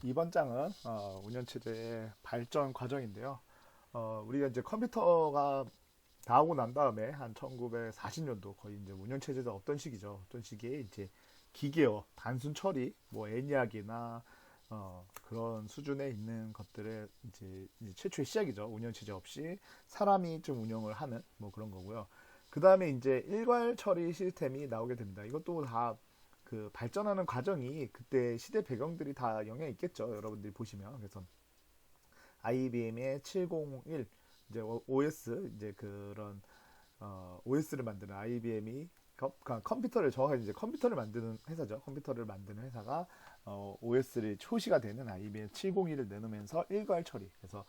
이번 장은 운영체제의 발전 과정인데요. 우리가 이제 컴퓨터가 나오고 난 다음에 한 1940년도 거의 이제 운영체제가 없던 시기죠. 어떤 시기에 이제 기계어, 단순 처리, 뭐 애니악이나 그런 수준에 있는 것들의 이제 최초의 시작이죠. 운영체제 없이 사람이 좀 운영을 하는 뭐 그런 거고요. 그 다음에 이제 일괄 처리 시스템이 나오게 됩니다. 이것도 다 그 발전하는 과정이 그때 시대 배경들이 다 영향이 있겠죠. 여러분들이 보시면. 그래서 IBM의 701 이제 OS 이제 그런 OS를 만드는 IBM이 컴퓨터를 정확하게 이제 컴퓨터를 만드는 회사죠. 컴퓨터를 만드는 회사가 OS를 초시가 되는 IBM 701을 내놓으면서 일괄 처리. 그래서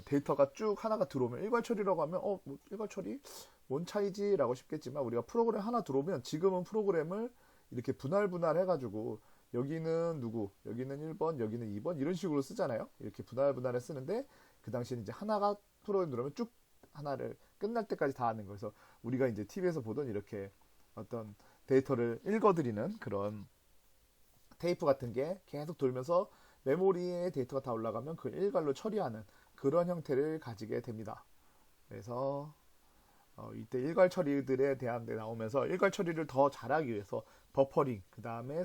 데이터가 쭉 하나가 들어오면 일괄 처리라고 하면 뭐 일괄 처리 뭔 차이지라고 싶겠지만 우리가 프로그램 하나 들어오면 지금은 프로그램을 이렇게 분할 해가지고 여기는 누구, 여기는 1번, 여기는 2번 이런 식으로 쓰잖아요. 이렇게 분할에 쓰는데 그 당시에는 이제 하나가 프로그램 들어오면 쭉 하나를 끝날 때까지 다 하는 거예요. 그래서 우리가 이제 TV에서 보던 이렇게 어떤 데이터를 읽어드리는 그런 테이프 같은 게 계속 돌면서 메모리에 데이터가 다 올라가면 그 일괄로 처리하는 그런 형태를 가지게 됩니다. 그래서 이때 일괄 처리들에 대한 데 나오면서 일괄 처리를 더 잘하기 위해서 버퍼링, 그 다음에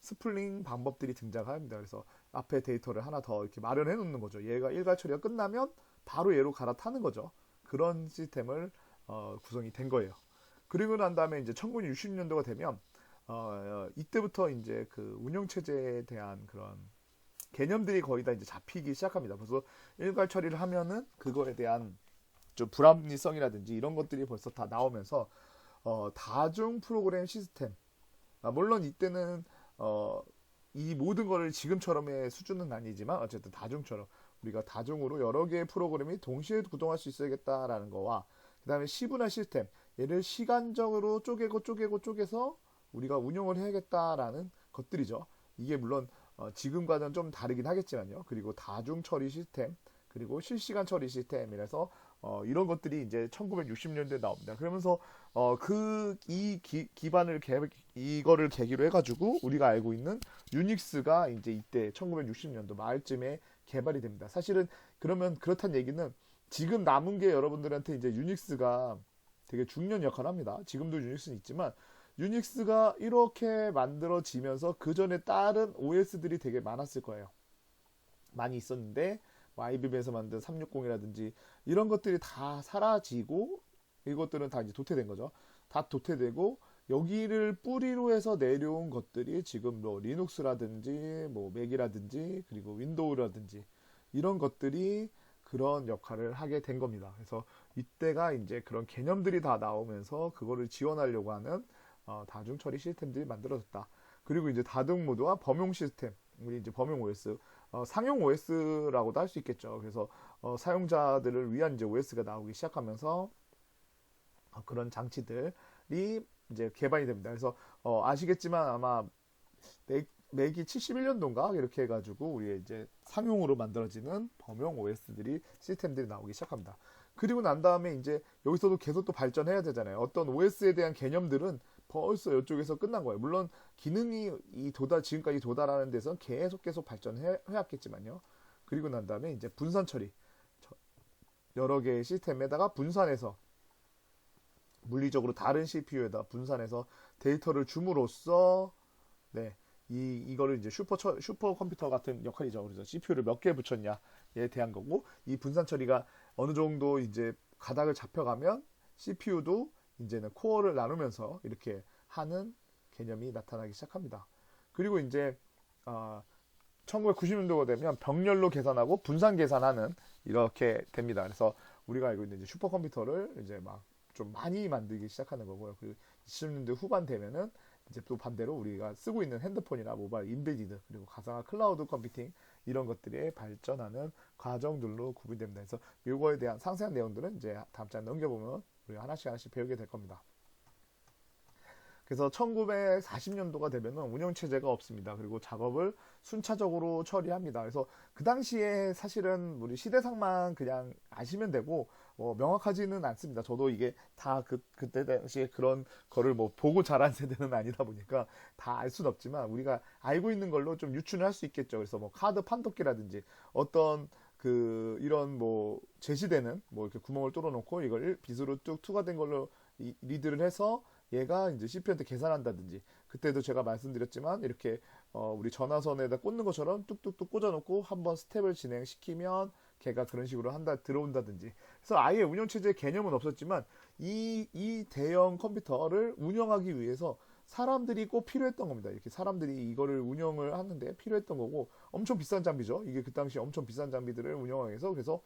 스플링 방법들이 등장합니다. 그래서 앞에 데이터를 하나 더 이렇게 마련해 놓는 거죠. 얘가 일괄 처리가 끝나면 바로 얘로 갈아타는 거죠. 그런 시스템을 구성이 된 거예요. 그리고 난 다음에 이제 1960년도가 되면 이때부터 이제 그 운영 체제에 대한 그런 개념들이 거의 다 이제 잡히기 시작합니다. 그래서 일괄 처리를 하면은 그거에 대한 좀 불합리성이라든지 이런 것들이 벌써 다 나오면서 다중 프로그램 시스템 물론 이때는 이 모든 거를 지금처럼의 수준은 아니지만 어쨌든 다중처럼 우리가 다중으로 여러 개의 프로그램이 동시에 구동할 수 있어야겠다라는 거와 그 다음에 시분화 시스템 얘를 시간적으로 쪼개서 우리가 운영을 해야겠다라는 것들이죠. 이게 물론 지금과는 좀 다르긴 하겠지만요. 그리고 다중 처리 시스템 그리고 실시간 처리 시스템이라서 이런 것들이 이제 1960년대에 나옵니다. 그러면서 이 기반을 이거를 계기로 해가지고 우리가 알고 있는 유닉스가 이제 이때 1960년도 말쯤에 개발이 됩니다. 사실은 그러면 그렇단 얘기는 지금 남은 게 여러분들한테 이제 유닉스가 되게 중요한 역할을 합니다. 지금도 유닉스는 있지만 유닉스가 이렇게 만들어지면서 그 전에 다른 OS들이 되게 많았을 거예요. 많이 있었는데 뭐 IBM에서 만든 360이라든지 이런 것들이 다 사라지고 이것들은 다 이제 도태된 거죠. 다 도태되고 여기를 뿌리로 해서 내려온 것들이 지금 뭐 리눅스라든지 뭐 맥이라든지 그리고 윈도우라든지 이런 것들이 그런 역할을 하게 된 겁니다. 그래서 이때가 이제 그런 개념들이 다 나오면서 그거를 지원하려고 하는 다중 처리 시스템들이 만들어졌다. 그리고 이제 다중 모드와 범용 시스템, 우리 이제 범용 OS, 상용 OS라고도 할 수 있겠죠. 그래서 사용자들을 위한 이제 OS가 나오기 시작하면서 그런 장치들이 이제 개발이 됩니다. 그래서 아시겠지만 아마 맥이 71년도인가 이렇게 해가지고 우리 이제 상용으로 만들어지는 범용 OS들이 시스템들이 나오기 시작합니다. 그리고 난 다음에 이제 여기서도 계속 또 발전해야 되잖아요. 어떤 OS에 대한 개념들은 벌써 이쪽에서 끝난 거예요. 물론 기능이 지금까지 도달하는 데서 계속 발전해 왔겠지만요. 그리고 난 다음에 이제 분산 처리 여러 개의 시스템에다가 분산해서 물리적으로 다른 CPU에다 분산해서 데이터를 줌으로써 네, 이거를 이제 슈퍼 컴퓨터 같은 역할이죠. 그래서 CPU를 몇 개 붙였냐에 대한 거고 이 분산 처리가 어느 정도 이제 가닥을 잡혀가면 CPU도 이제는 코어를 나누면서 이렇게 하는 개념이 나타나기 시작합니다. 그리고 이제 1990년도가 되면 병렬로 계산하고 분산 계산하는 이렇게 됩니다. 그래서 우리가 알고 있는 이제 슈퍼컴퓨터를 이제 막 좀 많이 만들기 시작하는 거고요. 그 20년대 후반 되면은 이제 또 반대로 우리가 쓰고 있는 핸드폰이나 모바일, 인베디드 그리고 가상화 클라우드 컴퓨팅 이런 것들이 발전하는 과정들로 구분됩니다. 그래서 이거에 대한 상세한 내용들은 이제 다음 장에 넘겨보면 우리가 하나씩 배우게 될 겁니다. 그래서 1940년도가 되면은 운영체제가 없습니다. 그리고 작업을 순차적으로 처리합니다. 그래서 그 당시에 사실은 우리 시대상만 그냥 아시면 되고, 명확하지는 않습니다. 저도 이게 다 그때 당시에 그런 거를 뭐 보고 자란 세대는 아니다 보니까 다 알 수는 없지만, 우리가 알고 있는 걸로 좀 유추를 할 수 있겠죠. 그래서 뭐 카드 판독기라든지 어떤 이런 뭐 제시되는 뭐 이렇게 구멍을 뚫어 놓고 이걸 빗으로 쭉 투과된 걸로 리드를 해서 얘가 이제 CPU한테 계산한다든지, 그때도 제가 말씀드렸지만 이렇게 우리 전화선에다 꽂는 것처럼 뚝뚝뚝 꽂아놓고 한번 스텝을 진행시키면 걔가 그런 식으로 들어온다든지. 그래서 아예 운영체제 개념은 없었지만 이 대형 컴퓨터를 운영하기 위해서 사람들이 꼭 필요했던 겁니다. 이렇게 사람들이 이거를 운영을 하는데 필요했던 거고, 엄청 비싼 장비죠. 이게 그 당시 엄청 비싼 장비들을 운영하기 위해서. 그래서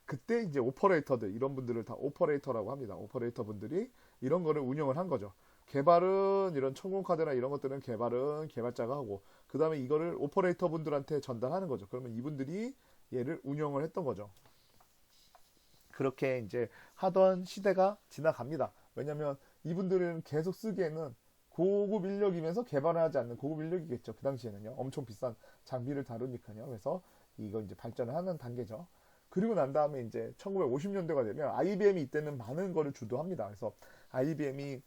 그때 이제 오퍼레이터들, 이런 분들을 다 오퍼레이터라고 합니다. 오퍼레이터 분들이 이런 거를 운영을 한 거죠. 개발은 이런 천공카드나 이런 것들은 개발은 개발자가 하고, 그 다음에 이거를 오퍼레이터 분들한테 전달하는 거죠. 그러면 이분들이 얘를 운영을 했던 거죠. 그렇게 이제 하던 시대가 지나갑니다. 왜냐면 이분들은 계속 쓰기에는 고급 인력이면서 개발을 하지 않는 고급 인력이겠죠. 그 당시에는요. 엄청 비싼 장비를 다루니까요. 그래서 이거 이제 발전을 하는 단계죠. 그리고 난 다음에 이제 1950년대가 되면 IBM이 이때는 많은 거를 주도합니다. 그래서 IBM이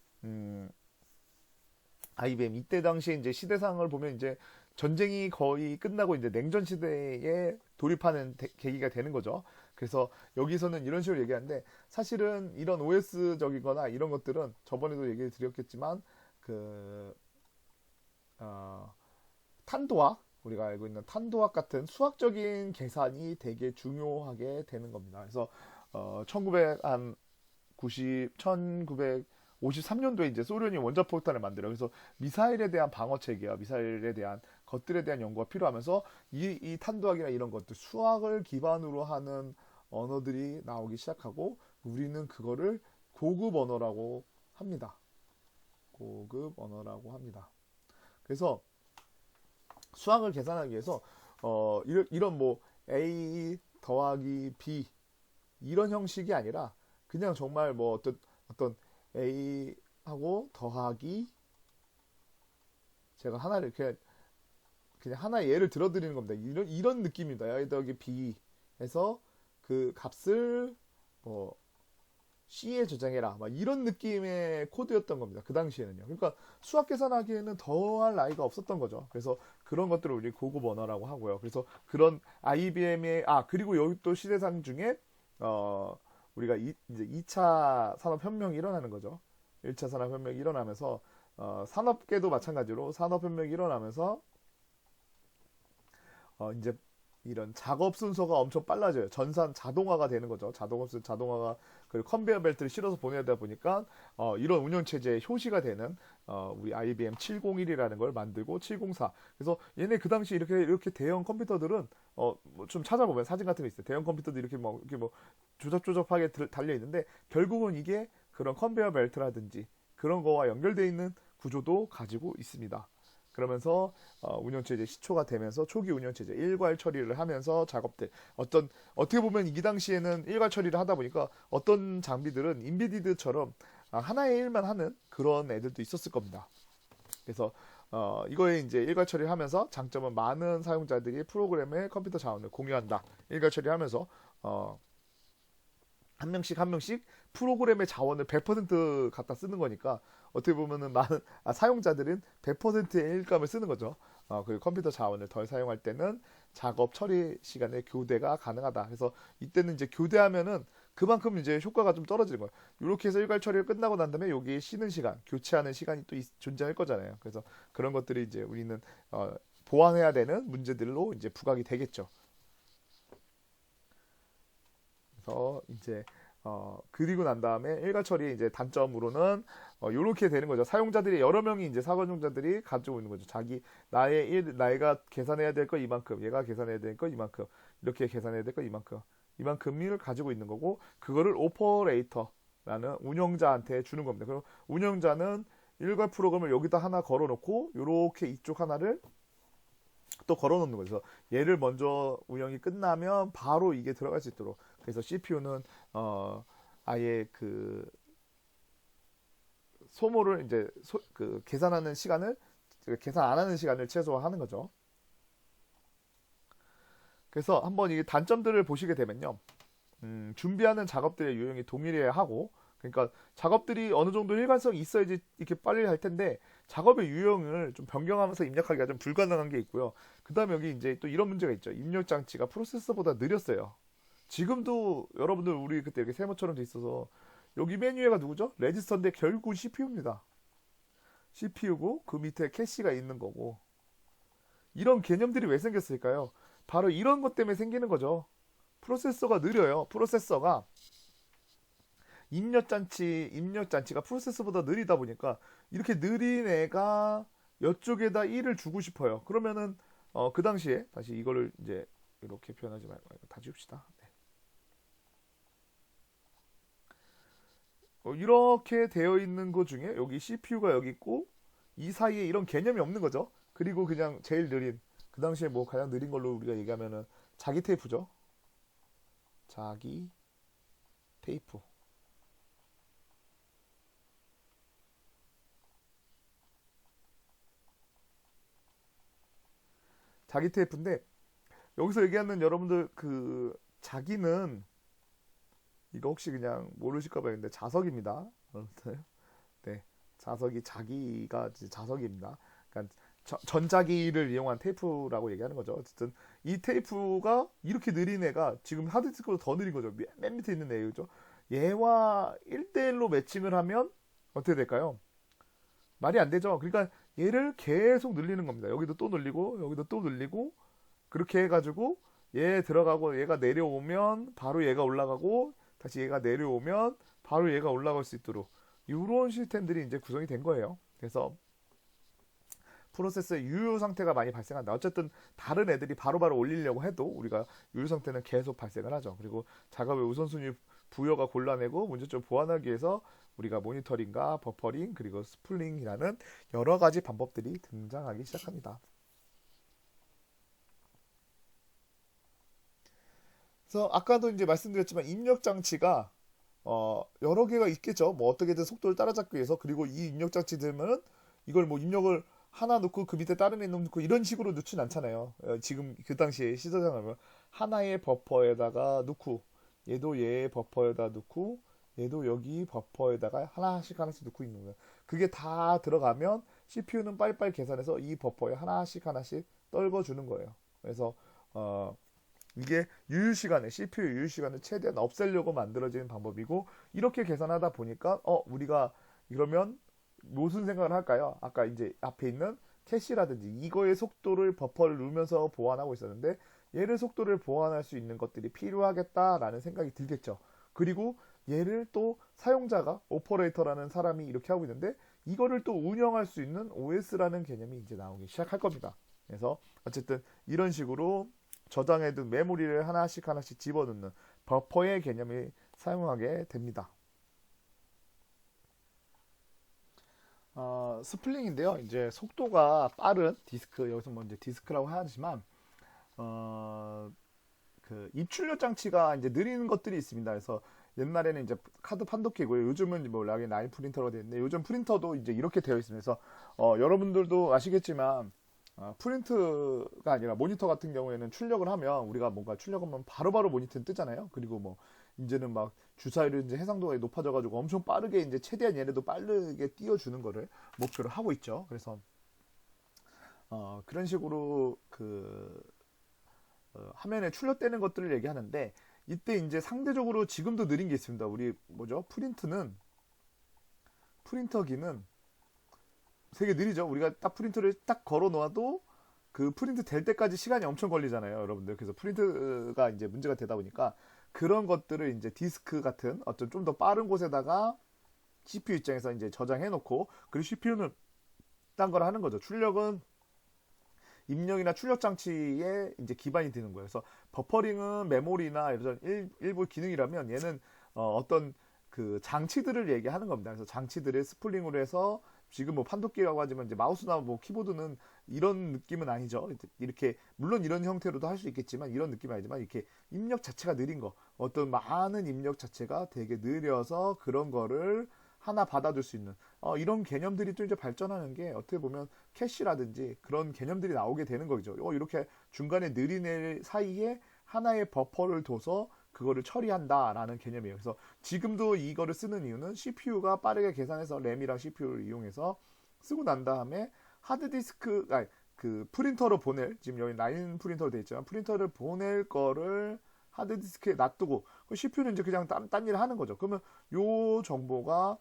IBM 이때 당시에 이제 시대상을 보면 이제 전쟁이 거의 끝나고 이제 냉전 시대에 돌입하는 계기가 되는 거죠. 그래서 여기서는 이런 식으로 얘기하는데, 사실은 이런 OS적이거나 이런 것들은 저번에도 얘기를 드렸겠지만 그 탄도학, 우리가 알고 있는 탄도학 같은 수학적인 계산이 되게 중요하게 되는 겁니다. 그래서 1953년도에 이제 소련이 원자폭탄을 만들어요. 그래서 미사일에 대한 방어 체계와 미사일에 대한 것들에 대한 연구가 필요하면서 이 탄도학이나 이런 것들, 수학을 기반으로 하는 언어들이 나오기 시작하고, 우리는 그거를 고급 언어라고 합니다. 고급 언어라고 합니다. 그래서 수학을 계산하기 위해서 이런 뭐 A 더하기 B 이런 형식이 아니라 그냥 정말 뭐 어떤 A 하고 더하기, 제가 하나를 그냥 하나의 예를 들어드리는 겁니다. 이런 느낌입니다. A 더하기 B에서 그 값을 뭐 C에 저장해라, 막 이런 느낌의 코드였던 겁니다. 그 당시에는요. 그러니까 수학 계산하기에는 더할 나위가 없었던 거죠. 그래서 그런 것들을 우리 고급 언어라고 하고요. 그래서 그런 IBM의 그리고 여기 또 시대상 중에 우리가 이제 2차 산업혁명이 일어나는 거죠. 1차 산업혁명이 일어나면서 산업계도 마찬가지로 산업혁명이 일어나면서 이제 이런 작업 순서가 엄청 빨라져요. 전산 자동화가 되는 거죠. 자동화가 그리고 컨베이어 벨트를 실어서 보내다 보니까 이런 운영 체제의 효시가 되는 우리 IBM 701이라는 걸 만들고 704. 그래서 얘네 그 당시 이렇게 대형 컴퓨터들은 뭐좀 찾아보면 사진 같은 거 있어요. 대형 컴퓨터도 이렇게 뭐 조잡조잡하게 달려 있는데, 결국은 이게 그런 컨베이어 벨트라든지 그런 거와 연결되어 있는 구조도 가지고 있습니다. 그러면서 운영체제 시초가 되면서 초기 운영체제 일괄 처리를 하면서 작업들, 어떻게 보면 이 당시에는 일괄 처리를 하다 보니까 어떤 장비들은 인비디드처럼 하나의 일만 하는 그런 애들도 있었을 겁니다. 그래서 이거에 이제 일괄 처리를 하면서 장점은 많은 사용자들이 프로그램의 컴퓨터 자원을 공유한다. 일괄 처리하면서 한 명씩 프로그램의 자원을 100% 갖다 쓰는 거니까, 어떻게 보면은 많은 사용자들은 100%의 일감을 쓰는 거죠. 그 컴퓨터 자원을 덜 사용할 때는 작업 처리 시간에 교대가 가능하다. 그래서 이때는 이제 교대하면은 그만큼 이제 효과가 좀 떨어지는 거예요. 이렇게 해서 일괄 처리를 끝나고 난 다음에 여기 쉬는 시간, 교체하는 시간이 또 존재할 거잖아요. 그래서 그런 것들이 이제 우리는 보완해야 되는 문제들로 이제 부각이 되겠죠. 그래서 이제 그리고 난 다음에 일괄 처리의 이제 단점으로는 이렇게 되는 거죠. 사용자들이 여러 명이 이제 사용자들이 가지고 있는 거죠. 나이가 계산해야 될 거 이만큼, 얘가 계산해야 될 거 이만큼, 이렇게 계산해야 될 거 이만큼을 가지고 있는 거고, 그거를 오퍼레이터라는 운영자한테 주는 겁니다. 그럼 운영자는 일괄 프로그램을 여기다 하나 걸어놓고 이렇게 이쪽 하나를 또 걸어놓는 거죠. 얘를 먼저 운영이 끝나면 바로 이게 들어갈 수 있도록. 그래서 CPU는 아예 그 소모를 이제 계산하는 시간을 계산 안 하는 시간을 최소화하는 거죠. 그래서 한번 이 단점들을 보시게 되면요. 준비하는 작업들의 유형이 동일해야 하고, 그러니까 작업들이 어느 정도 일관성이 있어야지 이렇게 빨리 할 텐데, 작업의 유형을 좀 변경하면서 입력하기가 좀 불가능한 게 있고요. 그 다음에 여기 이제 또 이런 문제가 있죠. 입력 장치가 프로세서보다 느렸어요. 지금도 여러분들 우리 그때 이렇게 세모처럼 돼 있어서, 여기 메뉴에가 누구죠? 레지스터인데 결국 CPU입니다. CPU고 그 밑에 캐시가 있는 거고, 이런 개념들이 왜 생겼을까요? 바로 이런 것 때문에 생기는 거죠. 프로세서가 느려요. 프로세서가 입력장치가 프로세서보다 느리다 보니까 이렇게 느린 애가 이쪽에다 1을 주고 싶어요. 그러면은 그 당시에 다시 이거를 이제 이렇게 표현하지 말고 다 지웁시다. 네. 이렇게 되어 있는 것 중에 여기 CPU가 여기 있고 이 사이에 이런 개념이 없는 거죠. 그리고 그냥 제일 느린 그 당시에 뭐 가장 느린 걸로 우리가 얘기하면은 자기 테이프죠. 자기 테이프. 자기 테이프인데 여기서 얘기하는 여러분들 그 자기는 이거 혹시 그냥 모르실까 봐요. 근데 자석입니다. 네. 자석이 자기가 자석입니다. 그러니까 전자기를 이용한 테이프라고 얘기하는 거죠. 어쨌든 이 테이프가 이렇게 느린 애가 지금 하드디스크보다 더 느린 거죠. 맨 밑에 있는 애죠. 얘와 1대1로 매칭을 하면 어떻게 될까요? 말이 안 되죠. 그러니까 얘를 계속 늘리는 겁니다. 여기도 또 늘리고 여기도 또 늘리고 그렇게 해가지고 얘 들어가고 얘가 내려오면 바로 얘가 올라가고 다시 얘가 내려오면 바로 얘가 올라갈 수 있도록 이런 시스템들이 이제 구성이 된 거예요. 그래서 프로세스의 유효 상태가 많이 발생한다. 어쨌든 다른 애들이 바로바로 올리려고 해도 우리가 유효 상태는 계속 발생을 하죠. 그리고 작업의 우선순위 부여가 곤란하고 문제점 보완하기 위해서 우리가 모니터링과 버퍼링 그리고 스플링이라는 여러 가지 방법들이 등장하기 시작합니다. 그래서 아까도 이제 말씀드렸지만 입력 장치가 여러 개가 있겠죠. 뭐 어떻게든 속도를 따라잡기 위해서 그리고 이 입력 장치 들면은 이걸 뭐 입력을 하나 넣고 그 밑에 다른 애 넣고 이런 식으로 넣진 않잖아요. 지금 그 당시에 시사장하면 하나의 버퍼에다가 넣고 얘도 얘의 버퍼에다 넣고 얘도 여기 버퍼에다가 하나씩 넣고 있는 거예요. 그게 다 들어가면 CPU는 빨리빨리 계산해서 이 버퍼에 하나씩 떨궈주는 거예요. 그래서 이게 유효시간에 CPU 유효시간을 최대한 없애려고 만들어진 방법이고 이렇게 계산하다 보니까 우리가 그러면 무슨 생각을 할까요? 아까 이제 앞에 있는 캐시라든지 이거의 속도를 버퍼를 누르면서 보완하고 있었는데 얘를 속도를 보완할 수 있는 것들이 필요하겠다라는 생각이 들겠죠. 그리고 얘를 또 사용자가 오퍼레이터라는 사람이 이렇게 하고 있는데 이거를 또 운영할 수 있는 OS라는 개념이 이제 나오기 시작할 겁니다. 그래서 어쨌든 이런 식으로 저장해둔 메모리를 하나씩 집어넣는 버퍼의 개념이 사용하게 됩니다. 스플링인데요. 이제 속도가 빠른 디스크, 여기서 뭐 이제 디스크라고 하지만, 그 입출력 장치가 이제 느린 것들이 있습니다. 그래서 옛날에는 이제 카드 판독기고요. 요즘은 뭐 락인 라인 프린터로 되어 있는데, 요즘 프린터도 이제 이렇게 되어 있습니다. 그래서, 여러분들도 아시겠지만, 프린트가 아니라 모니터 같은 경우에는 출력을 하면 우리가 뭔가 출력하면 바로바로 모니터는 뜨잖아요. 그리고 뭐 이제는 막 주사위를 이제 해상도가 높아져가지고 엄청 빠르게 이제 최대한 얘네도 빠르게 띄워주는 거를 목표로 하고 있죠. 그래서 그런 식으로 그 화면에 출력되는 것들을 얘기하는데 이때 이제 상대적으로 지금도 느린 게 있습니다. 우리 뭐죠? 프린터기는 되게 느리죠. 우리가 딱 프린터를 딱 걸어 놓아도 그 프린트 될 때까지 시간이 엄청 걸리잖아요, 여러분들. 그래서 프린트가 이제 문제가 되다 보니까 그런 것들을 이제 디스크 같은 어떤 좀 더 빠른 곳에다가 CPU 입장에서 이제 저장해 놓고 그리고 CPU는 딴 걸 하는 거죠. 출력은 입력이나 출력 장치에 이제 기반이 되는 거예요. 그래서 버퍼링은 메모리나 이런 일부 기능이라면 얘는 어떤 그 장치들을 얘기하는 겁니다. 그래서 장치들을 스플링으로 해서 지금 뭐 판독기라고 하지만 이제 마우스나 뭐 키보드는 이런 느낌은 아니죠. 이렇게 물론 이런 형태로도 할 수 있겠지만 이런 느낌은 아니지만 이렇게 입력 자체가 느린 거, 어떤 많은 입력 자체가 되게 느려서 그런 거를 하나 받아줄 수 있는 이런 개념들이 또 이제 발전하는 게 어떻게 보면 캐시라든지 그런 개념들이 나오게 되는 거죠. 이렇게 중간에 느리낼 사이에 하나의 버퍼를 둬서 그거를 처리한다라는 개념이에요. 그래서 지금도 이거를 쓰는 이유는 CPU가 빠르게 계산해서 램이랑 CPU를 이용해서 쓰고 난 다음에 하드디스크, 아니, 그 프린터로 보낼, 지금 여기 라인 프린터로 되어 있지만 프린터를 보낼 거를 하드디스크에 놔두고 CPU는 이제 그냥 딴 일을 하는 거죠. 그러면 요 정보가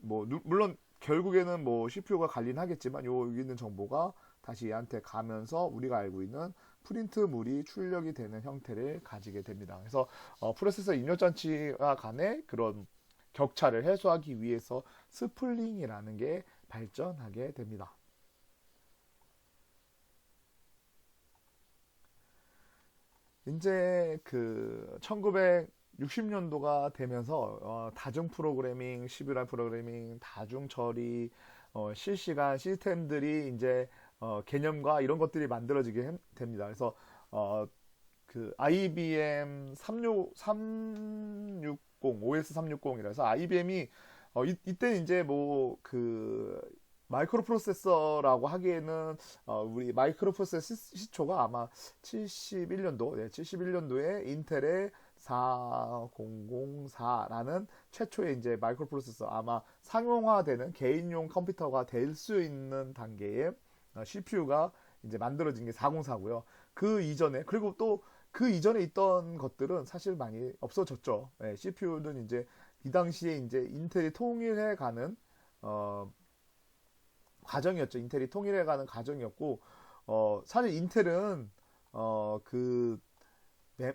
뭐 물론 결국에는 뭐 CPU가 관리는 하겠지만 여기 있는 정보가 다시 얘한테 가면서 우리가 알고 있는 프린트물이 출력이 되는 형태를 가지게 됩니다. 그래서 프로세서 입력장치와 간의 그런 격차를 해소하기 위해서 스플링이라는 게 발전하게 됩니다. 이제 그 1960년도가 되면서 다중 프로그래밍, 시뷸럴 프로그래밍, 다중 처리, 실시간 시스템들이 이제 개념과 이런 것들이 만들어지게 됩니다. 그래서 그 IBM 360, OS 360이라서 IBM이 이때는 이제 뭐 그 마이크로 프로세서라고 하기에는 우리 마이크로 프로세서 시초가 아마 71년도, 네, 71년도에 인텔의 4004라는 최초의 이제 마이크로 프로세서 아마 상용화되는 개인용 컴퓨터가 될 수 있는 단계의 CPU가 이제 만들어진 게 404고요. 그 이전에 그리고 또 그 이전에 있던 것들은 사실 많이 없어졌죠. 네, CPU는 이제 이 당시에 이제 인텔이 통일해가는 과정이었죠. 인텔이 통일해가는 과정이었고, 사실 인텔은 그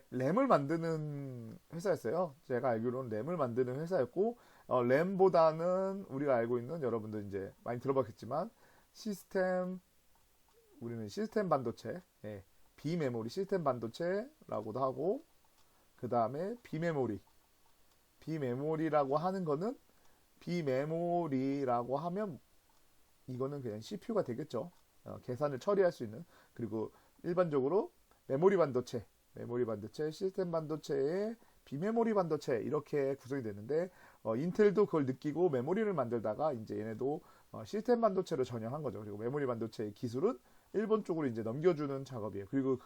램을 만드는 회사였어요. 제가 알기로는 램을 만드는 회사였고, 램보다는 우리가 알고 있는 여러분들 이제 많이 들어봤겠지만 시스템 우리는 시스템 반도체, 예, 비메모리 시스템 반도체라고도 하고, 그 다음에 비메모리라고 하는 거는 비메모리라고 하면 이거는 그냥 CPU가 되겠죠. 계산을 처리할 수 있는. 그리고 일반적으로 메모리 반도체, 시스템 반도체에 비메모리 반도체 이렇게 구성이 되는데 인텔도 그걸 느끼고 메모리를 만들다가 이제 얘네도 시스템 반도체로 전향한 거죠. 그리고 메모리 반도체의 기술은 일본 쪽으로 이제 넘겨주는 작업이에요. 그리고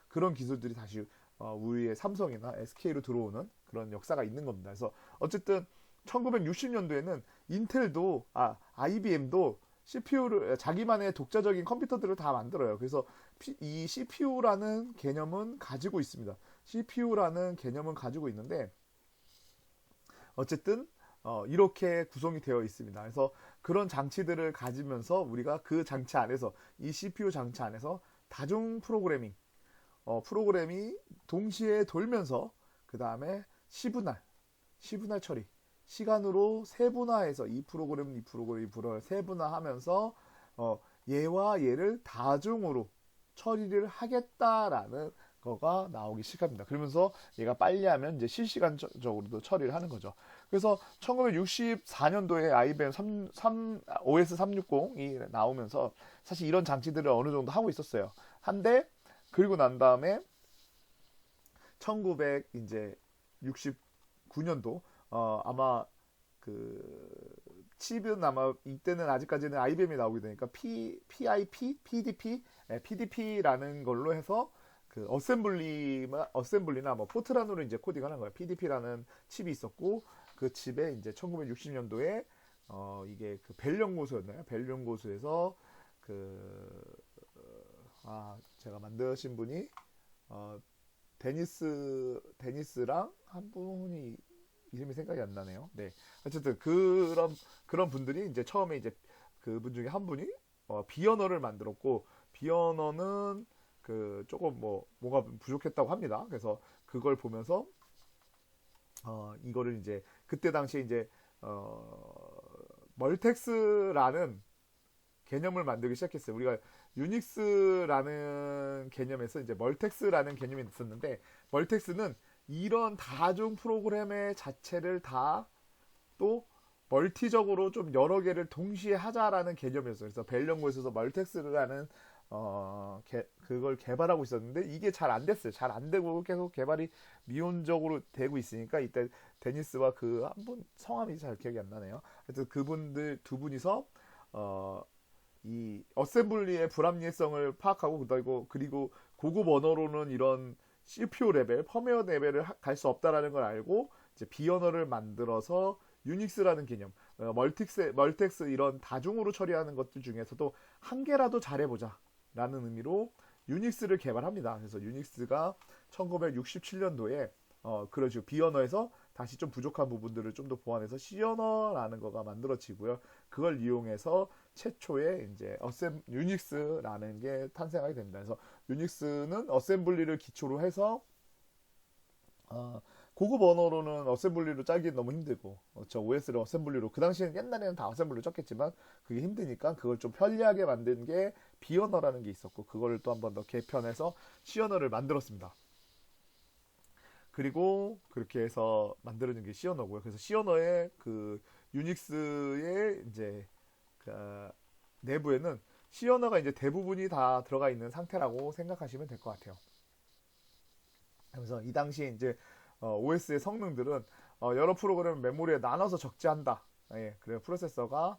그런 기술들이 다시 우리의 삼성이나 SK로 들어오는 그런 역사가 있는 겁니다. 그래서 어쨌든 1960년도에는 인텔도 IBM도 CPU를 자기만의 독자적인 컴퓨터들을 다 만들어요. 그래서 이 CPU라는 개념은 가지고 있습니다. CPU라는 개념은 가지고 있는데 어쨌든 이렇게 구성이 되어 있습니다. 그래서 그런 장치들을 가지면서 우리가 그 장치 안에서 이 CPU 장치 안에서 다중 프로그램이 동시에 돌면서 그 다음에 시분할 처리 시간으로 세분화해서 이 프로그램 세분화하면서 얘와 얘를 다중으로 처리를 하겠다라는 거가 나오기 시작합니다. 그러면서 얘가 빨리 하면 이제 실시간적으로도 처리를 하는 거죠. 그래서 1964년도에 IBM OS 360이 나오면서 사실 이런 장치들을 어느 정도 하고 있었어요. 한데 그리고 난 다음에 1969년도 아마 그 칩은 아마 이때는 아직까지는 IBM이 나오게 되니까 PDP라는 걸로 해서 그 어셈블리나 뭐 포트란으로 이제 코딩하는 거예요. PDP라는 칩이 있었고 그 칩에 이제 1960년도에 이게 그 벨 연구소였나요? 벨 연구소에서 제가 만드신 분이 데니스랑 한 분이 이름이 생각이 안 나네요. 네. 어쨌든 그런 분들이 이제 처음에 이제 그분 중에 한 분이 비어너를 만들었고 비어너는 그 조금 뭐가 부족했다고 합니다. 그래서 그걸 보면서 이거를 이제 그때 당시에 이제 멀텍스라는 개념을 만들기 시작했어요. 우리가 유닉스라는 개념에서 이제 멀텍스라는 개념이 있었는데 멀텍스는 이런 다중 프로그램의 자체를 다 또 멀티적으로 좀 여러 개를 동시에 하자라는 개념이었어요. 그래서 벨 연구소에서 멀텍스라는 그걸 개발하고 있었는데 이게 잘 안 됐어요. 잘 안 되고 계속 개발이 미온적으로 되고 있으니까 이때 데니스와 그 한 분 성함이 잘 기억이 안 나네요. 하여튼 그분들 두 분이서 어, 이 어셈블리의 불합리성을 파악하고 그리고 고급 언어로는 이런 CPU 레벨, 펌웨어 레벨을 갈 수 없다라는 걸 알고 이제 B 언어를 만들어서 유닉스라는 개념, 멀텍스 이런 다중으로 처리하는 것들 중에서도 한 개라도 잘해보자 라는 의미로 유닉스를 개발합니다. 그래서 유닉스가 1967년도에 그런 식으로 B 언어에서 다시 좀 부족한 부분들을 좀 더 보완해서 C 언어라는 거가 만들어지고요. 그걸 이용해서 최초의 이제 유닉스라는 게 탄생하게 됩니다. 그래서 유닉스는 어셈블리를 기초로 해서 어, 고급 언어로는 어셈블리로 짜기 너무 힘들고 저 OS를 어셈블리로 그 당시에는 옛날에는 다 어셈블리로 썼겠지만 그게 힘드니까 그걸 좀 편리하게 만든 게 B 언어라는 게 있었고 그거를 또 한 번 더 개편해서 C 언어를 만들었습니다. 그리고 그렇게 해서 만들어진 게 C 언어고요. 그래서 C 언어의 그 유닉스의 이제 그 내부에는 C 언어가 이제 대부분이 다 들어가 있는 상태라고 생각하시면 될 것 같아요. 그래서 이 당시에 이제 OS의 성능들은 여러 프로그램 메모리에 나눠서 적재한다. 예, 그래서 프로세서가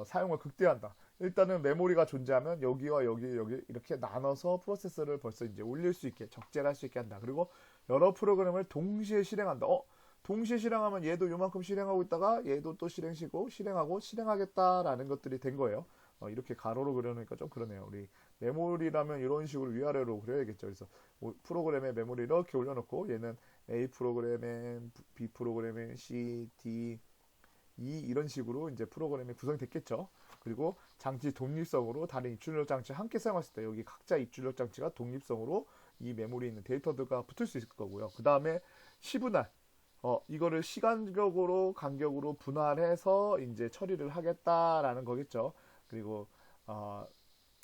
사용을 극대화한다. 일단은 메모리가 존재하면 여기와 여기 이렇게 나눠서 프로세서를 벌써 이제 올릴 수 있게 적재를 할 수 있게 한다. 그리고 여러 프로그램을 동시에 실행한다. 동시에 실행하면 얘도 요만큼 실행하고 있다가 얘도 또 실행하고 실행하겠다라는 것들이 된 거예요. 이렇게 가로로 그려놓으니까 좀 그러네요. 우리 메모리라면 이런 식으로 위아래로 그려야겠죠. 그래서 프로그램의 메모리 이렇게 올려놓고 얘는 A 프로그램엔 B 프로그램엔 C, D, E 이런 식으로 이제 프로그램이 구성됐겠죠. 그리고 장치 독립성으로 다른 입출력 장치 함께 사용했을 때 여기 각자 입출력 장치가 독립성으로 이 메모리에 있는 데이터들과 붙을 수 있을 거고요. 그 다음에 시분할 이거를 시간적으로 간격으로 분할해서 이제 처리를 하겠다라는 거겠죠. 그리고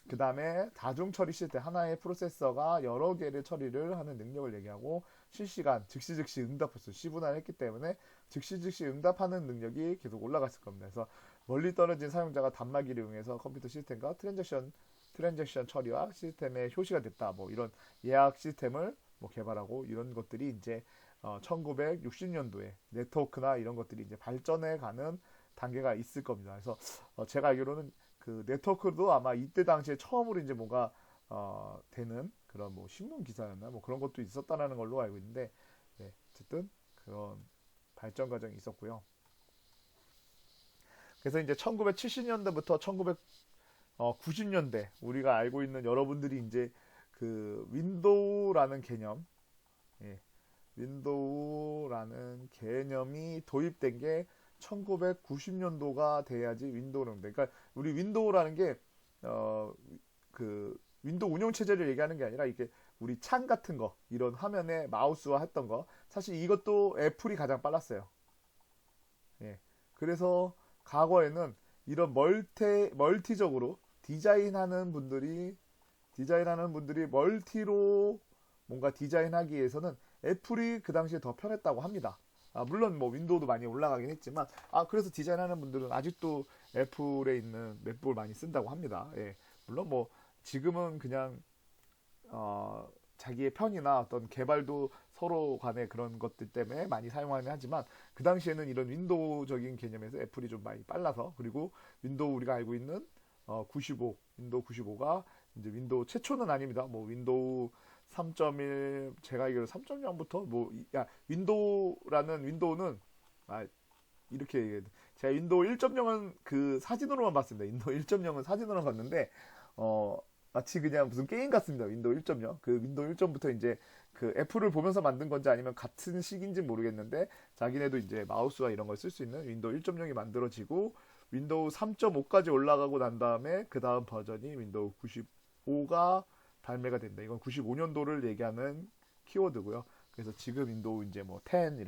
그 다음에 다중 처리 시스템 하나의 프로세서가 여러 개를 처리를 하는 능력을 얘기하고 실시간 즉시 응답했어요. 시분할했기 때문에 즉시 응답하는 능력이 계속 올라갔을 겁니다. 그래서 멀리 떨어진 사용자가 단말기를 이용해서 컴퓨터 시스템과 트랜잭션 처리와 시스템의 효시가 됐다. 뭐 이런 예약 시스템을 뭐 개발하고 이런 것들이 이제 1960년도에 네트워크나 이런 것들이 이제 발전해 가는 단계가 있을 겁니다. 그래서 제가 알기로는 그 네트워크도 아마 이때 당시에 처음으로 이제 뭔가 되는 그런 뭐 신문 기사였나 뭐 그런 것도 있었다라는 걸로 알고 있는데 네, 어쨌든 그런 발전 과정이 있었고요. 그래서 이제 1970년대부터 1990년대 우리가 알고 있는 여러분들이 이제 그 윈도우라는 개념, 예, 윈도우라는 개념이 도입된 게 1990년도가 돼야지 윈도우는 돼. 그러니까 우리 윈도우라는 게 그 윈도우 운영 체제를 얘기하는 게 아니라 이게 우리 창 같은 거 이런 화면에 마우스와 했던 거 사실 이것도 애플이 가장 빨랐어요. 예. 그래서 과거에는 이런 멀티적으로 디자인하는 분들이 멀티로 뭔가 디자인하기 위해서는 애플이 그 당시에 더 편했다고 합니다. 물론 뭐 윈도우도 많이 올라가긴 했지만 그래서 디자인하는 분들은 아직도 애플에 있는 맥북을 많이 쓴다고 합니다. 예. 물론 뭐 지금은 그냥 자기의 편이나 어떤 개발도 서로 간의 그런 것들 때문에 많이 사용하긴 하지만 그 당시에는 이런 윈도우적인 개념에서 애플이 좀 많이 빨라서 그리고 윈도우 우리가 알고 있는 윈도우 95가 이제 윈도우 최초는 아닙니다. 뭐 윈도우 3.1 제가 알기로 3.0부터 윈도우는 이렇게 얘기해요. 제가 윈도우 1.0은 그 사진으로만 봤습니다. 윈도우 1.0은 사진으로만 봤는데 마치 그냥 무슨 게임 같습니다. 윈도우 1.0. 그 윈도우 1.부터 이제 그 애플을 보면서 만든 건지 아니면 같은 시기인지 모르겠는데 자기네도 이제 마우스와 이런 걸 쓸 수 있는 윈도우 1.0이 만들어지고 윈도우 3.5까지 올라가고 난 다음에 그 다음 버전이 윈도우 95가 발매가 된다. 이건 95년도를 얘기하는 키워드고요. 그래서 지금 윈도우 이제 뭐 10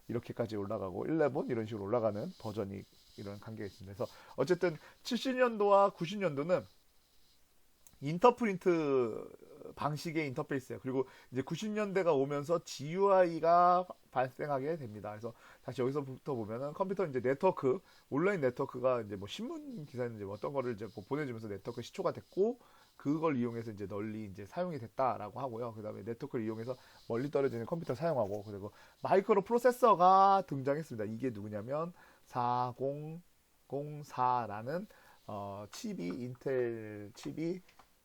이렇게까지 올라가고 11 이런 식으로 올라가는 버전이 이런 관계가 있습니다. 그래서 어쨌든 70년도와 90년도는 인터프린트 방식의 인터페이스예요. 그리고 이제 90년대가 오면서 GUI가 발생하게 됩니다. 그래서 다시 여기서부터 보면은 컴퓨터 이제 온라인 네트워크가 이제 뭐 신문 기사는 이제 어떤 거를 이제 뭐 보내주면서 네트워크 시초가 됐고, 그걸 이용해서 이제 널리 이제 사용이 됐다라고 하고요. 그다음에 네트워크를 이용해서 멀리 떨어지는 컴퓨터 사용하고, 그리고 마이크로 프로세서가 등장했습니다. 이게 누구냐면 4004라는 칩이 인텔 칩이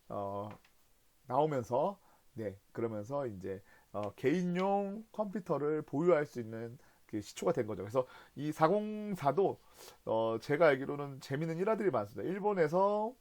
어, 나오면서, 네, 그러면서 이제 개인용 컴퓨터를 보유할 수 있는 그 시초가 된 거죠. 그래서 이 404도 제가 알기로는 재밌는 일화들이 많습니다. 일본에서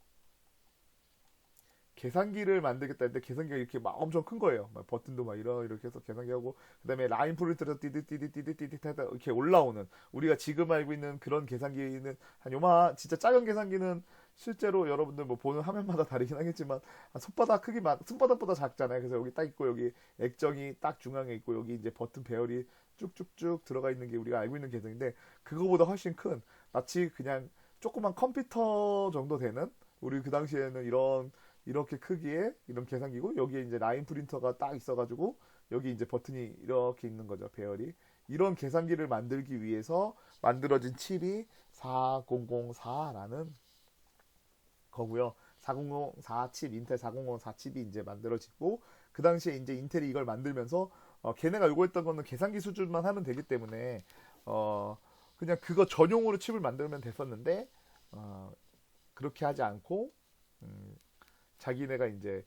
계산기를 만들겠다 했는데 계산기가 이렇게 막 엄청 큰 거예요. 막 버튼도 막 이렇게 해서 계산기 하고, 그다음에 라인 프린터로 띠디띠디띠디띠디 하다 이렇게 올라오는, 우리가 지금 알고 있는 그런 계산기는 한 요마, 진짜 작은 계산기는 실제로 여러분들 뭐 보는 화면마다 다르긴 하겠지만 한 손바닥 크기만, 손바닥보다 작잖아요. 그래서 여기 딱 있고, 여기 액정이 딱 중앙에 있고, 여기 이제 버튼 배열이 쭉쭉쭉 들어가 있는 게 우리가 알고 있는 계산인데, 그거보다 훨씬 큰, 마치 그냥 조그만 컴퓨터 정도 되는, 우리 그 당시에는 이렇게 크기의 이런 계산기고, 여기에 이제 라인 프린터가 딱 있어가지고 여기 이제 버튼이 이렇게 있는 거죠, 배열이. 이런 계산기를 만들기 위해서 만들어진 칩이 4004라는 거고요. 4004 칩, 인텔 4004 칩이 이제 만들어지고, 그 당시에 이제 인텔이 이걸 만들면서 걔네가 요구했던 거는 계산기 수준만 하면 되기 때문에 그냥 그거 전용으로 칩을 만들면 됐었는데, 그렇게 하지 않고 자기네가 이제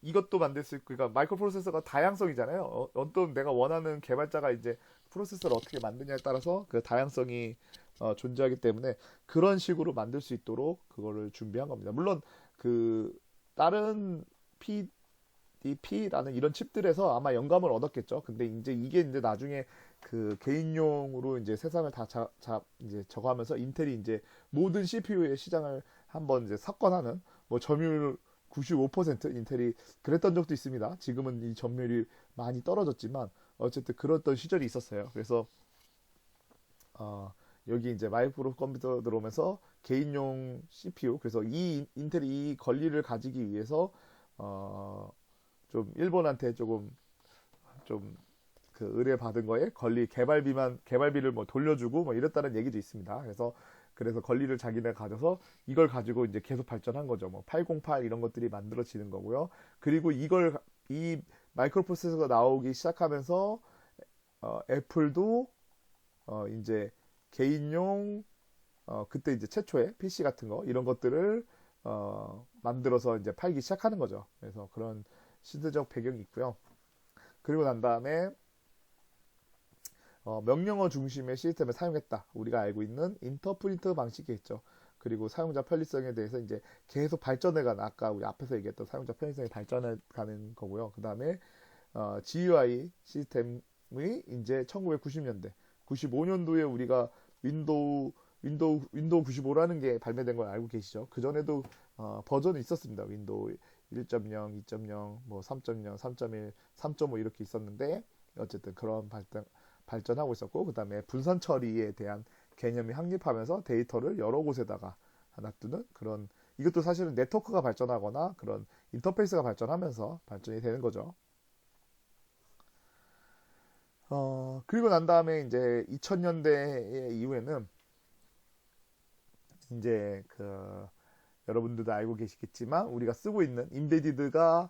이것도 만들 수 있고, 그러니까 마이크로 프로세서가 다양성이잖아요. 어떤 내가 원하는 개발자가 이제 프로세서를 어떻게 만드냐에 따라서 그 다양성이 존재하기 때문에 그런 식으로 만들 수 있도록 그거를 준비한 겁니다. 물론 그 다른 PDP라는 이런 칩들에서 아마 영감을 얻었겠죠. 근데 이제 이게 이제 나중에 그 개인용으로 이제 세상을 다 이제 저거하면서 인텔이 이제 모든 CPU의 시장을 한번 이제 석권하는, 뭐 점유율 95% 인텔이 그랬던 적도 있습니다. 지금은 이 점유율이 많이 떨어졌지만 어쨌든 그랬던 시절이 있었어요. 그래서 여기 이제 마이크로 컴퓨터 들어오면서 개인용 CPU, 그래서 이 인텔이 이 권리를 가지기 위해서 좀 일본한테 좀 그 의뢰받은 거에 권리, 개발비를 뭐 돌려주고 뭐 이랬다는 얘기도 있습니다. 그래서 권리를 자기네가 가져서 이걸 가지고 이제 계속 발전한 거죠. 뭐 808 이런 것들이 만들어지는 거고요. 그리고 이 마이크로 프로세서가 나오기 시작하면서 애플도 이제 개인용 그때 이제 최초의 PC 같은 거 이런 것들을 만들어서 이제 팔기 시작하는 거죠. 그래서 그런 시대적 배경이 있고요. 그리고 난 다음에 명령어 중심의 시스템을 사용했다. 우리가 알고 있는 인터프리터 방식이 있죠. 그리고 사용자 편리성에 대해서 이제 계속 발전해가는, 아까 우리 앞에서 얘기했던 사용자 편리성이 발전해가는 거고요. 그 다음에 GUI 시스템이 이제 1990년대, 95년도에 우리가 윈도우 95라는 게 발매된 걸 알고 계시죠? 그 전에도 버전이 있었습니다. 윈도우 1.0, 2.0, 뭐 3.0, 3.1, 3.5 이렇게 있었는데, 어쨌든 그런 발전하고 있었고, 그 다음에 분산 처리에 대한 개념이 확립하면서 데이터를 여러 곳에다가 놔두는 그런, 이것도 사실은 네트워크가 발전하거나 그런 인터페이스가 발전하면서 발전이 되는 거죠. 그리고 난 다음에 이제 2000년대 이후에는 이제 여러분들도 알고 계시겠지만 우리가 쓰고 있는 인베디드가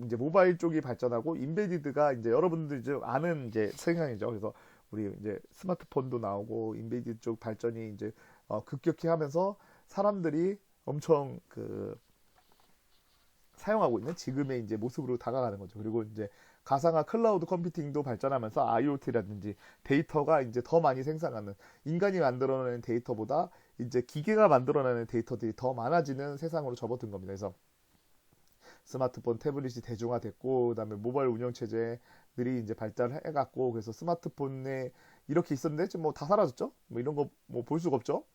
이제 모바일 쪽이 발전하고, 인베디드가 이제 여러분들이 좀 아는 이제 생각이죠. 그래서 우리 이제 스마트폰도 나오고 인베디드 쪽 발전이 이제 급격히 하면서 사람들이 엄청 사용하고 있는 지금의 이제 모습으로 다가가는 거죠. 그리고 이제 가상화 클라우드 컴퓨팅도 발전하면서 IoT라든지 데이터가 이제 더 많이 생산하는, 인간이 만들어내는 데이터보다 이제 기계가 만들어내는 데이터들이 더 많아지는 세상으로 접어든 겁니다. 그래서 스마트폰, 태블릿이 대중화됐고, 그다음에 모바일 운영체제들이 이제 발달해갖고, 그래서 스마트폰에 이렇게 있었는데 지금 뭐 다 사라졌죠? 뭐 이런 거 뭐 볼 수가 없죠?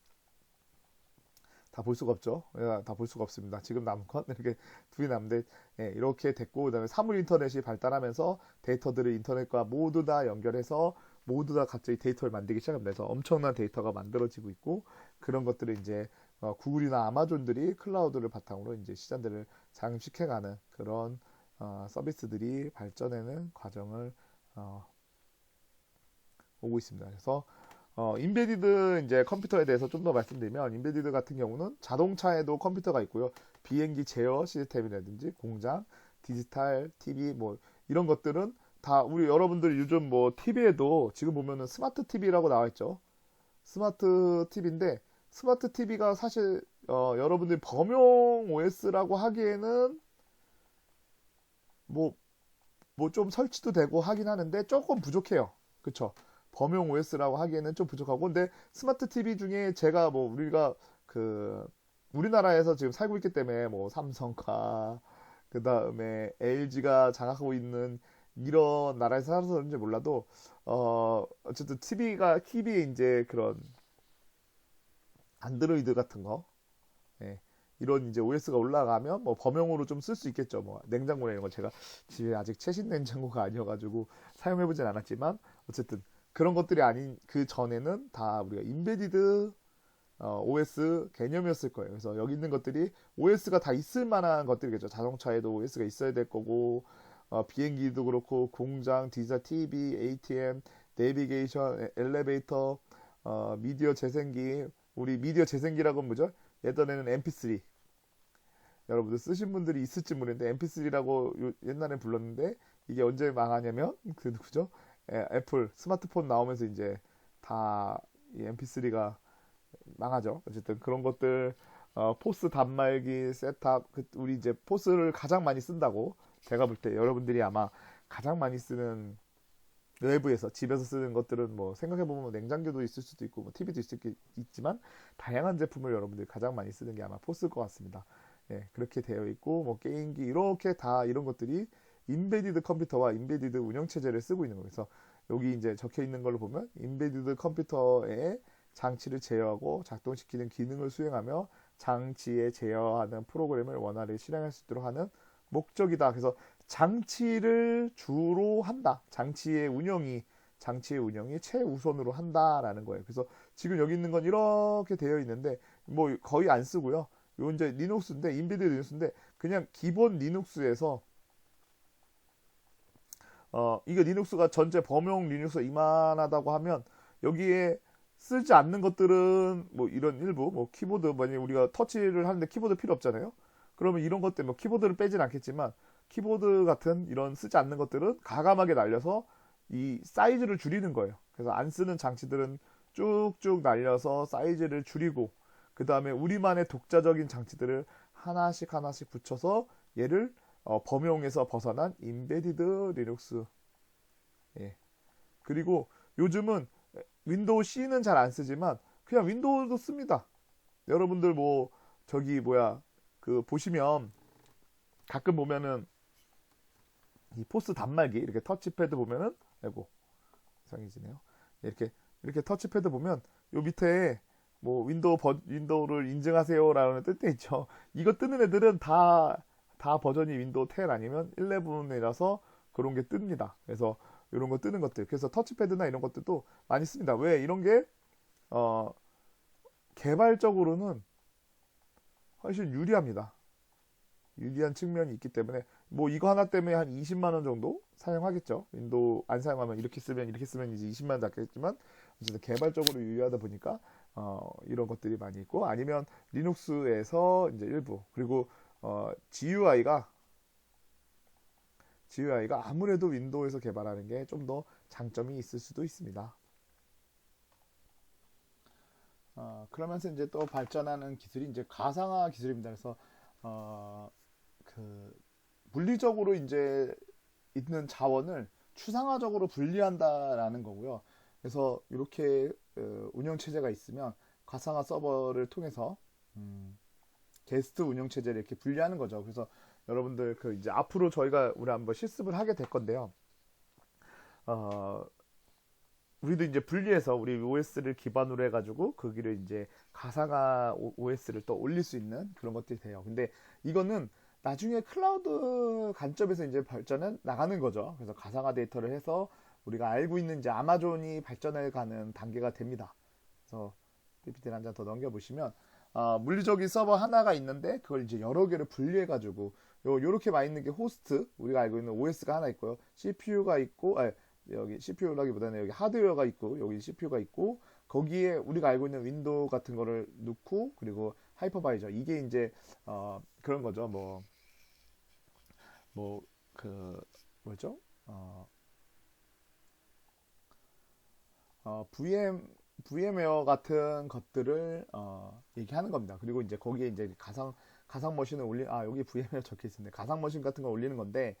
다 볼 수가 없죠. 다 볼 수가 없습니다. 지금 남은 건 이렇게 둘이 남는데, 예, 이렇게 됐고, 그다음에 사물 인터넷이 발달하면서 데이터들을 인터넷과 모두 다 연결해서 모두 다 갑자기 데이터를 만들기 시작합니다. 그래서 엄청난 데이터가 만들어지고 있고, 그런 것들을 이제 구글이나 아마존들이 클라우드를 바탕으로 이제 시장들을 장식해가는 그런 서비스들이 발전하는 과정을 오고 있습니다. 그래서 인베디드 이제 컴퓨터에 대해서 좀 더 말씀드리면, 인베디드 같은 경우는 자동차에도 컴퓨터가 있고요. 비행기 제어 시스템이라든지 공장, 디지털 TV 뭐 이런 것들은 다 우리 여러분들 요즘 뭐 TV에도 지금 보면은 스마트 TV라고 나와 있죠. 스마트 TV인데 스마트 TV가 사실 여러분들이 범용 OS라고 하기에는 뭐 좀 설치도 되고 하긴 하는데 조금 부족해요. 그쵸? 범용 OS라고 하기에는 좀 부족하고 근데 스마트 TV 중에 제가 뭐 우리가 그 우리나라에서 지금 살고 있기 때문에 뭐 삼성과 그 다음에 LG가 장악하고 있는 이런 나라에서 살아서 그런지 몰라도 어쨌든 TV에 이제 그런 안드로이드 같은 거 예, 이런 이제 OS가 올라가면 뭐 범용으로 좀 쓸 수 있겠죠. 뭐 냉장고나 이런 거 제가 집에 아직 최신 냉장고가 아니어가지고 사용해보진 않았지만 어쨌든 그런 것들이 아닌 그 전에는 다 우리가 인베디드 OS 개념이었을 거예요. 그래서 여기 있는 것들이 OS가 다 있을 만한 것들이겠죠. 자동차에도 OS가 있어야 될 거고 비행기도 그렇고 공장, 디지털 TV, ATM, 내비게이션, 엘리베이터, 미디어 재생기 우리 미디어 재생기라고 뭐죠? 예전에는 MP3 여러분들 쓰신 분들이 있을지 모르겠는데 MP3라고 옛날에 불렀는데 이게 언제 망하냐면 그 누구죠? 애플 스마트폰 나오면서 이제 다 이 MP3가 망하죠. 어쨌든 그런 것들 포스 단말기 셋탑 우리 이제 포스를 가장 많이 쓴다고 제가 볼 때 여러분들이 아마 가장 많이 쓰는 외부에서 집에서 쓰는 것들은 뭐 생각해보면 냉장고도 있을 수도 있고 뭐 TV도 있지만 다양한 제품을 여러분들이 가장 많이 쓰는 게 아마 포스일 것 같습니다. 예, 그렇게 되어 있고 뭐 게임기 이렇게 다 이런 것들이 인베디드 컴퓨터와 인베디드 운영체제를 쓰고 있는 거예요. 그래서 여기 이제 적혀 있는 걸로 보면 인베디드 컴퓨터에 장치를 제어하고 작동시키는 기능을 수행하며 장치에 제어하는 프로그램을 원활히 실행할 수 있도록 하는 목적이다. 그래서 장치를 주로 한다. 장치의 운영이 최우선으로 한다라는 거예요. 그래서 지금 여기 있는 건 이렇게 되어 있는데 뭐 거의 안 쓰고요. 요 이제 리눅스인데 인베디드 리눅스인데 그냥 기본 리눅스에서 이게 리눅스가 전체 범용 리눅스가 이만하다고 하면 여기에 쓰지 않는 것들은 뭐 이런 일부 뭐 키보드 만약에 우리가 터치를 하는데 키보드 필요 없잖아요. 그러면 이런 것 때문에 뭐 키보드를 빼진 않겠지만 키보드 같은 이런 쓰지 않는 것들은 가감하게 날려서 이 사이즈를 줄이는 거예요. 그래서 안 쓰는 장치들은 쭉쭉 날려서 사이즈를 줄이고 그 다음에 우리만의 독자적인 장치들을 하나씩 붙여서 얘를 범용에서 벗어난 인베디드 리눅스 예. 그리고 요즘은 윈도우 C는 잘 안 쓰지만 그냥 윈도우도 씁니다. 여러분들 뭐 저기 뭐야 그 보시면 가끔 보면은 이 포스 단말기 이렇게 터치패드 보면은 아이고 이상해지네요. 이렇게 터치패드 보면 요 밑에 뭐 윈도우를 인증하세요라는 뜻도 있죠. 이거 뜨는 애들은 다 버전이 윈도우 10 아니면 11이라서 그런 게 뜹니다. 그래서 이런 거 뜨는 것들. 그래서 터치패드나 이런 것들도 많이 씁니다. 왜 이런 게 개발적으로는 훨씬 유리합니다. 유리한 측면이 있기 때문에 뭐 이거 하나 때문에 한 20만 원 정도 사용하겠죠. 윈도우 안 사용하면 이렇게 쓰면 이제 20만 원 잡겠지만 어쨌든 개발적으로 유리하다 보니까 이런 것들이 많이 있고 아니면 리눅스에서 이제 일부 그리고 GUI가 아무래도 윈도우에서 개발하는 게 좀 더 장점이 있을 수도 있습니다. 그러면서 이제 또 발전하는 기술이 이제 가상화 기술입니다. 그래서 그 물리적으로 이제 있는 자원을 추상화적으로 분리한다라는 거고요. 그래서 이렇게 운영 체제가 있으면 가상화 서버를 통해서 게스트 운영 체제를 이렇게 분리하는 거죠. 그래서 여러분들 그 이제 앞으로 저희가 우리 한번 실습을 하게 될 건데요. 우리도 이제 분리해서 우리 OS를 기반으로 해가지고 거기를 이제 가상화 OS를 또 올릴 수 있는 그런 것들이 돼요. 근데 이거는 나중에 클라우드 관점에서 이제 발전해 나가는 거죠. 그래서 가상화 데이터를 해서 우리가 알고 있는 이제 아마존이 발전해 가는 단계가 됩니다. 그래서 PPT를 한 장 더 넘겨보시면 물리적인 서버 하나가 있는데 그걸 이제 여러 개를 분리해가지고 요렇게 많이 있는 게 호스트 우리가 알고 있는 OS가 하나 있고요. CPU가 있고 여기 CPU라기보다는 여기 하드웨어가 있고 여기 CPU가 있고 거기에 우리가 알고 있는 윈도우 같은 거를 넣고 그리고 하이퍼바이저 이게 이제 그런 거죠. 뭐 그 뭐죠? 어, VM웨어 같은 것들을 얘기하는 겁니다. 그리고 이제 거기에 이제 가상 머신을 여기 VM웨어 적혀 있었네. 가상 머신 같은 거 올리는 건데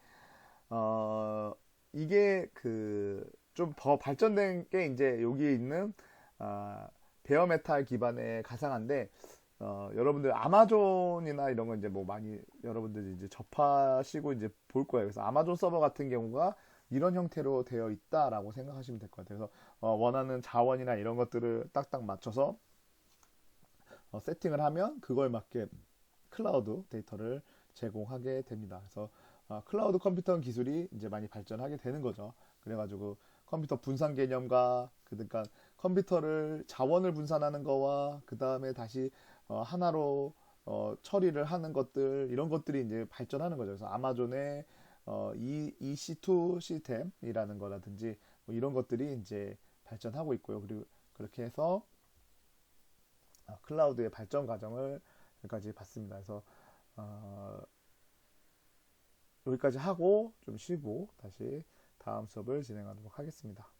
어, 이게 그 좀 더 발전된 게 이제 여기 있는 베어메탈 기반의 가상화인데 여러분들 아마존이나 이런 거 이제 뭐 많이 여러분들이 이제 접하시고 이제 볼 거예요. 그래서 아마존 서버 같은 경우가 이런 형태로 되어 있다라고 생각하시면 될 것 같아요. 그래서 원하는 자원이나 이런 것들을 딱딱 맞춰서 세팅을 하면 그걸 맞게 클라우드 데이터를 제공하게 됩니다. 그래서 클라우드 컴퓨터 기술이 이제 많이 발전하게 되는 거죠. 그래가지고 컴퓨터 분산 개념과 그러니까 컴퓨터를 자원을 분산하는 거와 그 다음에 다시 하나로 처리를 하는 것들 이런 것들이 이제 발전하는 거죠. 그래서 아마존의 EC2 시스템이라는 거라든지 뭐 이런 것들이 이제 발전하고 있고요. 그리고 그렇게 해서 클라우드의 발전 과정을 여기까지 봤습니다. 그래서 어, 여기까지 하고 좀 쉬고 다시 다음 수업을 진행하도록 하겠습니다.